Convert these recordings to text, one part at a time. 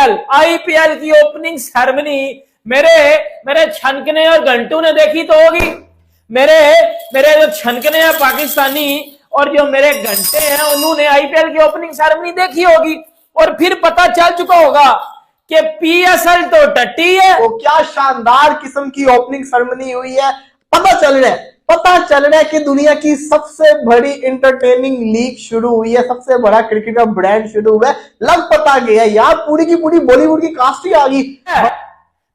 IPL की opening ceremony मेरे मेरे छनकने और घंटू ने देखी तो होगी। मेरे मेरे जो छनकने हैं पाकिस्तानी और जो मेरे घंटे हैं उन्होंने आईपीएल की ओपनिंग सेरेमनी देखी होगी और फिर पता चल चुका होगा कि पीएसएल तो टट्टी है। वो क्या शानदार किस्म की ओपनिंग सेरेमनी हुई है। पता चल रहा है कि दुनिया की सबसे बड़ी इंटरटेनिंग लीग शुरू हुई है, सबसे बड़ा क्रिकेट का ब्रांड शुरू हुआ है। लग पता गया यार, पूरी की पूरी बॉलीवुड की कास्ट ही आ गई।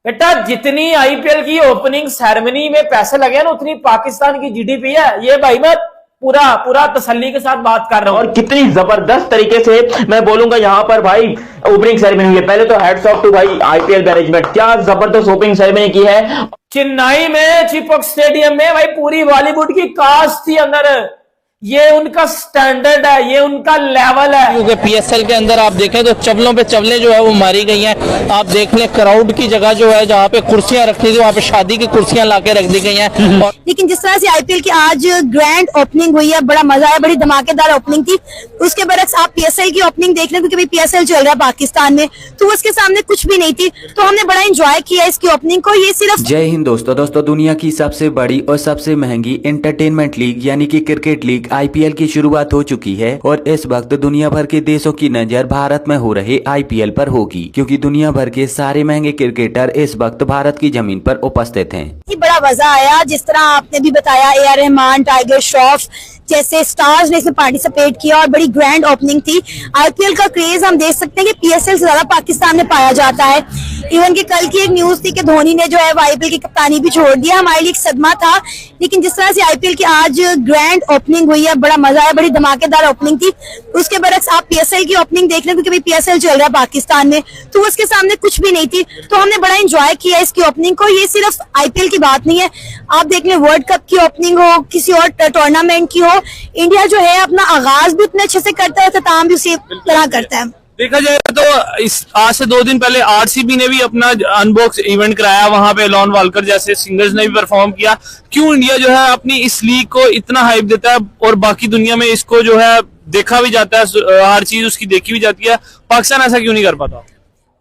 बेटा जितनी आईपीएल की ओपनिंग सेरेमनी में पैसे लगे ना उतनी पाकिस्तान की जीडीपी है। ये भाई मैं पूरा तसल्ली के साथ बात कर रहा हूं। और कितनी जबरदस्त तरीके से मैं बोलूंगा यहाँ पर भाई ओपनिंग सेरेमनी हुई है। पहले तो हैट्स ऑफ टू भाई आईपीएल मैनेजमेंट, क्या जबरदस्त ओपनिंग सेरेमनी की है। चेन्नई में चिपक स्टेडियम में भाई पूरी बॉलीवुड की कास्ट थी अंदर। ये उनका स्टैंडर्ड है, ये उनका लेवल है। क्योंकि पीएसएल के अंदर आप देखें तो चवलों पे चवलें जो है वो मारी गई हैं। आप देख लें क्राउड की जगह जो है जहाँ पे कुर्सियां रखनी थी वहाँ पे शादी की कुर्सियां लाके रख दी गई हैं। और लेकिन जिस तरह से आईपीएल की आज ग्रैंड ओपनिंग हुई है, बड़ा मजा आया, बड़ी धमाकेदार ओपनिंग थी। उसके बरक्स आप पीएसएल की ओपनिंग देख लें, क्योंकि पीएसएल चल रहा है पाकिस्तान में, तो उसके सामने कुछ भी नहीं थी, तो हमने बड़ा एंजॉय किया इसकी ओपनिंग को। ये सिर्फ जय हिंद दोस्तों, दुनिया की सबसे बड़ी और सबसे महंगी एंटरटेनमेंट लीग यानी कि क्रिकेट लीग आईपीएल की शुरुआत हो चुकी है और इस वक्त दुनिया भर के देशों की नजर भारत में हो रहे आईपीएल पर होगी, क्योंकि दुनिया भर के सारे महंगे क्रिकेटर इस वक्त भारत की जमीन पर उपस्थित हैं। बड़ा मजा आया, जिस तरह आपने भी बताया, A R Rahman, tiger Shroff जैसे स्टार्स ने इसमें पार्टिसिपेट किया और बड़ी ग्रैंड ओपनिंग थी। आईपीएल का क्रेज हम देख सकते हैं कि पीएसएल से ज्यादा पाकिस्तान में पाया जाता है। इवन कि कल की एक न्यूज थी कि धोनी ने जो है आईपीएल की कप्तानी भी छोड़ दिया, हमारे लिए एक सदमा था। लेकिन जिस तरह से आईपीएल की आज ग्रैंड ओपनिंग हुई है, बड़ा मजा आया, बड़ी धमाकेदार ओपनिंग थी। उसके बरक्स आप पीएसएल की ओपनिंग देख लें, क्योंकि पीएसएल चल रहा है पाकिस्तान में, तो उसके सामने कुछ भी नहीं थी, तो हमने बड़ा एंजॉय किया इसकी ओपनिंग को। ये सिर्फ आईपीएल की बात नहीं है, आप देख लें वर्ल्ड कप की ओपनिंग हो, किसी और टूर्नामेंट की हो, इंडिया जो है अपना आगाज भी उतने अच्छे से करता है, खत्म भी उसी तरह करता है। देखा जाए तो इस आज से 2 दिन पहले आरसीबी ने भी अपना अनबॉक्स इवेंट कराया, वहां पे लॉन वालकर जैसे सिंगर्स ने भी परफॉर्म किया। क्यों इंडिया जो है अपनी इस लीग को इतना हाइप देता है और बाकी दुनिया में इसको जो है देखा भी जाता है, हर चीज उसकी देखी भी जाती है, पाकिस्तान ऐसा क्यों नहीं कर पाता?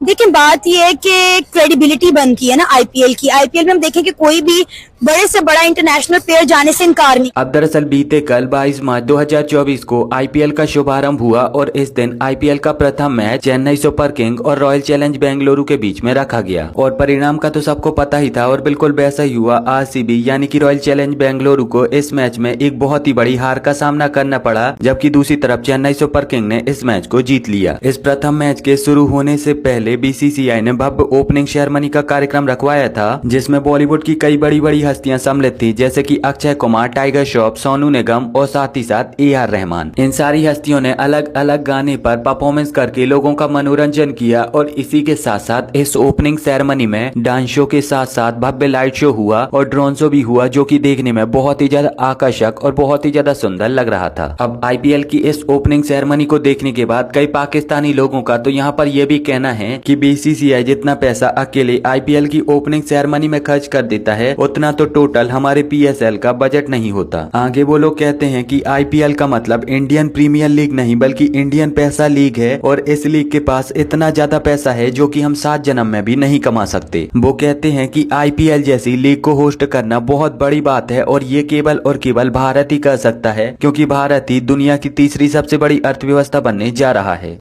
देखिए बात यह है कि क्रेडिबिलिटी बनती है ना आईपीएल की। आईपीएल में हम देखें कि कोई भी बड़े से बड़ा इंटरनेशनल प्लेयर जाने से इनकार नहीं। अब दरअसल बीते कल 22 मार्च 2024 को आईपीएल का शुभारंभ हुआ और इस दिन आईपीएल का प्रथम मैच चेन्नई सुपर किंग और रॉयल चैलेंज बेंगलुरु के बीच में रखा गया और परिणाम का तो सबको पता ही था और बिल्कुल वैसा ही हुआ। आरसीबी यानी कि रॉयल चैलेंज बेंगलुरु को इस मैच में एक बहुत ही बड़ी हार का सामना करना पड़ा, जबकि दूसरी तरफ चेन्नई सुपर किंग ने इस मैच को जीत लिया। इस प्रथम मैच के शुरू होने से पहले बीसीसीआई ने भव्य ओपनिंग सेरेमनी का कार्यक्रम रखवाया था, जिसमें बॉलीवुड की कई बड़ी बड़ी हस्तियां सम्मिलित थी, जैसे कि अक्षय कुमार, टाइगर श्रॉफ, सोनू निगम और साथ ही साथ ए आर रहमान। इन सारी हस्तियों ने अलग अलग गाने पर परफॉर्मेंस करके लोगों का मनोरंजन किया और इसी के साथ साथ इस ओपनिंग सेरेमनी में डांस शो के साथ साथ भव्य लाइट शो हुआ और ड्रोन शो भी हुआ, जो कि देखने में बहुत ही ज्यादा आकर्षक और बहुत ही ज्यादा सुंदर लग रहा था। अब आईपीएल की इस ओपनिंग सेरेमनी को देखने के बाद कई पाकिस्तानी लोगों का तो यहाँ पर यह भी कहना है कि बीसीसीआई जितना पैसा अकेले आईपीएल की ओपनिंग सेरेमनी में खर्च कर देता है, उतना तो टोटल हमारे पीएसएल का बजट नहीं होता। आगे वो लोग कहते हैं कि आईपीएल का मतलब इंडियन प्रीमियर लीग नहीं बल्कि इंडियन पैसा लीग है और इस लीग के पास इतना ज्यादा पैसा है जो कि हम 7 जन्म में भी नहीं कमा सकते। वो कहते हैं कि आईपीएल जैसी लीग को होस्ट करना बहुत बड़ी बात है और ये केवल और केवल भारत ही कर सकता है, क्योंकि भारत ही दुनिया की तीसरी सबसे बड़ी अर्थव्यवस्था बनने जा रहा है।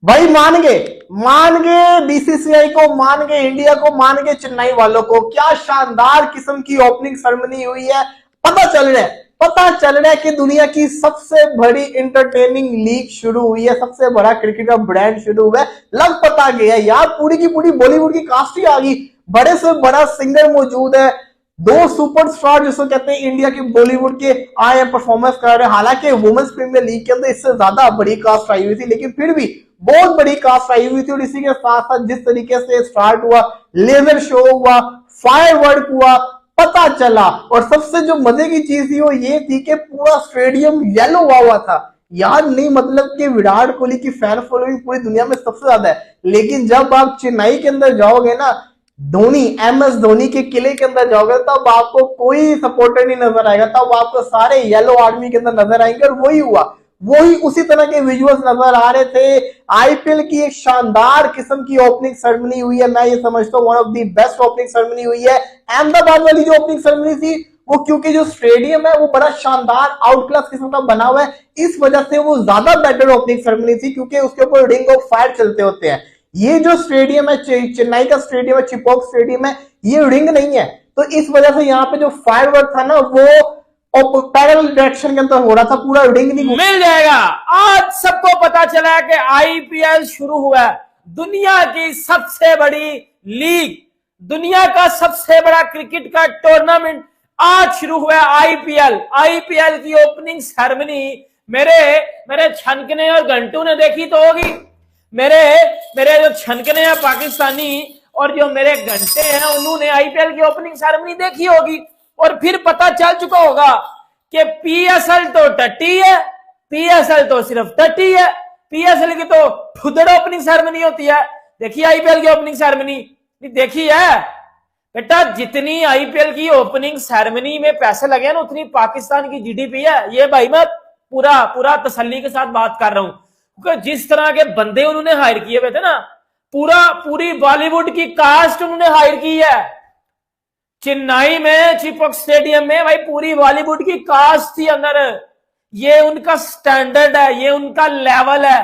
भाई मान गए बीसीसीआई को, मान गए इंडिया को, मान गए चेन्नई वालों को। क्या शानदार किस्म की ओपनिंग सेरेमनी हुई है। पता चल रहा है कि दुनिया की सबसे बड़ी इंटरटेनिंग लीग शुरू हुई है, सबसे बड़ा क्रिकेट का ब्रांड शुरू हुआ है। लग पता गया यार, पूरी की पूरी बॉलीवुड की कास्ट ही आ गई। बड़े से बड़ा सिंगर मौजूद है, 2 सुपरस्टार जिसको कहते हैं इंडिया के बॉलीवुड के आए परफॉर्मेंस कर रहे हैं। हालांकि वुमेन्स प्रीमियर लीग के अंदर इससे ज्यादा बड़ी कास्ट आई हुई थी, लेकिन फिर भी बहुत बड़ी कास्ट आई हुई थी। और इसी के साथ साथ जिस तरीके से स्टार्ट हुआ, लेजर शो हुआ, फायरवर्क हुआ, पता चला। और सबसे जो मजे की चीज थी वो ये थी कि पूरा स्टेडियम येलो हुआ था। यार नहीं मतलब कि विराट कोहली की फैन फॉलोइंग पूरी दुनिया में सबसे ज्यादा है, लेकिन जब आप चेन्नई के अंदर जाओगे ना, धोनी एमएस धोनी के किले के अंदर जाओगे, तब आपको कोई सपोर्टर नहीं नजर आएगा, तब आपको सारे येलो आर्मी के अंदर नजर आएंगे। और वही हुआ, वही उसी तरह के विजुअल्स नजर आ रहे थे। आईपीएल की एक शानदार किस्म की ओपनिंग सेरेमनी हुई है। मैं ये समझता हूँ one of the best opening ceremony हुई है। अहमदाबाद वाली जो ओपनिंग सेरेमनी थी वो, क्योंकि जो स्टेडियम है वो बड़ा शानदार आउट क्लास किस्म का बना हुआ है, इस वजह से वो ज्यादा बेटर ओपनिंग सेरेमनी थी, क्योंकि उसके ऊपर रिंग ऑफ फायर चलते होते हैं। ये जो स्टेडियम है, चेन्नई का स्टेडियम है, चिपॉक स्टेडियम है, ये रिंग नहीं है, तो इस वजह से यहाँ पे जो फायर वर्क था ना वो पैरेलल डायरेक्शन के अंदर हो रहा था, पूरा रिंग नहीं। मिल जाएगा। आज सबको पता चला कि आईपीएल शुरू हुआ है। दुनिया की सबसे बड़ी लीग, दुनिया का सबसे बड़ा क्रिकेट का टूर्नामेंट आज शुरू हुआ है आईपीएल। आईपीएल की ओपनिंग सेरेमनी मेरे छनकने और घंटू ने देखी तो होगी। मेरे जो छनकने हैं पाकिस्तानी और जो मेरे घंटे हैं उन्होंने आईपीएल की ओपनिंग सेरेमनी देखी होगी, और फिर पता चल चुका होगा कि पीएसएल तो टट्टी है, पीएसएल तो सिर्फ टट्टी है, पीएसएल की तो फुदड़ ओपनिंग सेरेमनी होती है। देखिए आईपीएल की ओपनिंग सेरेमनी देखी है बेटा, जितनी आईपीएल की ओपनिंग सेरेमनी में पैसे लगे ना उतनी पाकिस्तान की जीडीपी है। ये भाई मैं पूरा तसल्ली के साथ बात कर रहा हूं, क्योंकि जिस तरह के बंदे उन्होंने हायर किए हुए थे ना, पूरी बॉलीवुड की कास्ट उन्होंने हायर की है। चेन्नई में चिपॉक स्टेडियम में भाई पूरी बॉलीवुड की कास्ट थी अंदर। ये उनका स्टैंडर्ड है, ये उनका लेवल है।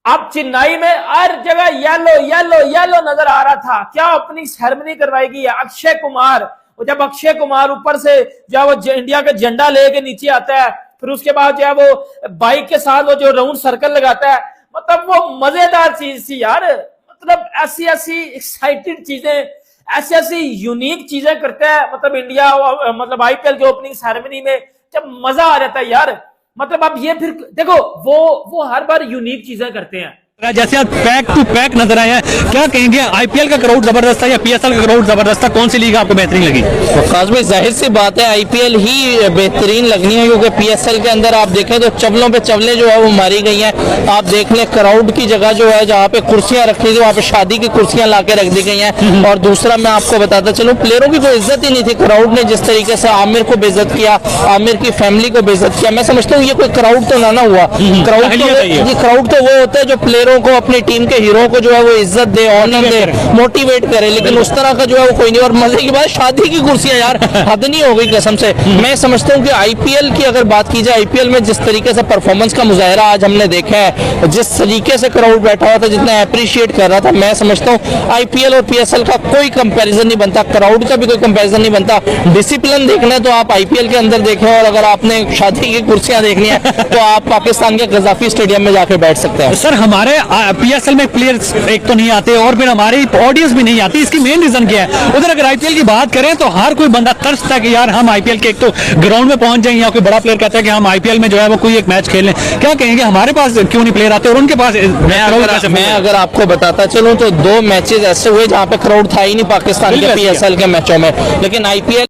अब चेन्नई में हर जगह येलो येलो येलो नजर आ रहा था। क्या ओपनिंग सेरेमनी करवाई गई है। अक्षय कुमार, और जब अक्षय कुमार ऊपर से जो वो इंडिया का झंडा लेके नीचे आता है, फिर उसके बाद जो है वो बाइक के साथ वो जो राउंड सर्कल लगाता है, मतलब वो मजेदार चीज थी यार। मतलब ऐसी एक्साइटेड चीजें, ऐसी यूनिक चीजें करता है मतलब इंडिया, मतलब आईपीएल की ओपनिंग सेरेमनी में जब मजा आ जाता है यार। मतलब अब ये फिर देखो वो हर बार यूनिक चीजें करते हैं। जैसे आप पैक टू पैक नजर आए हैं, क्या कहेंगे आईपीएल का क्राउड जबरदस्त है या पीएसएल का क्राउड जबरदस्त है, कौन सी लीग आपको बेहतरीन लगी? तो खास में जाहिर सी बात है आईपीएल ही बेहतरीन लगनी है, क्योंकि पीएसएल के अंदर आप देखें तो चवलों पे चवलें जो है वो मारी गई हैं। आप देख लें क्राउड की जगह जो है जहाँ पे कुर्सियां रखी थी वहाँ पे शादी की कुर्सियां ला के रख दी गई हैं। और दूसरा मैं आपको बताता चलूँ, प्लेयरों की कोई इज्जत ही नहीं थी। क्राउड ने जिस तरीके से आमिर को बेइज्जत किया, आमिर की फैमिली को बेइज्जत किया, मैं समझता हूँ ये कोई क्राउड तो ना हुआ। क्राउड तो वो होता है जो प्लेयरों को, अपनी टीम के हीरो को जो है वो इज्जत दे, ऑनर दे, मोटिवेट करे, लेकिन उस तरह का जो है वो कोई नहीं। और मजे की बात, शादी की कुर्सियां यार हद नहीं हो गई कसम से। मैं समझता हूं कि आईपीएल की अगर बात की जाए, आईपीएल में जिस तरीके से परफॉर्मेंस का मुजाहरा आज हमने देखा है, जिस तरीके से क्राउड बैठा हुआ था, जितना अप्रिशिएट कर रहा था, मैं समझता हूँ आईपीएल और पीएसएल का कोई कंपैरिजन नहीं बनता, क्राउड का भी कोई कंपैरिजन नहीं बनता। डिसिप्लिन देखना है तो आप आईपीएल के अंदर देखें, और अगर आपने शादी की कुर्सियां देखनी है तो आप पाकिस्तान के गजाफी स्टेडियम में जाकर बैठ सकते हैं। सर हमारे पीएसएल में प्लेयर्स एक तो नहीं आते और फिर हमारी ऑडियंस भी नहीं आती, इसकी मेन रीजन क्या है? उधर अगर आईपीएल की बात करें तो हर कोई बंदा तरसता है कि यार हम आईपीएल के एक तो ग्राउंड में पहुंच जाएं, या कोई बड़ा प्लेयर कहता है कि हम आईपीएल में जो है वो कोई एक मैच खेल लें। क्या कहेंगे हमारे पास क्यों नहीं प्लेयर आते और उनके पास? मैं अगर आपको बताता चलूं तो 2 मैचेस ऐसे हुए जहां पे क्राउड था ही नहीं पाकिस्तान के पीएसएल के मैचों में, लेकिन आईपीएल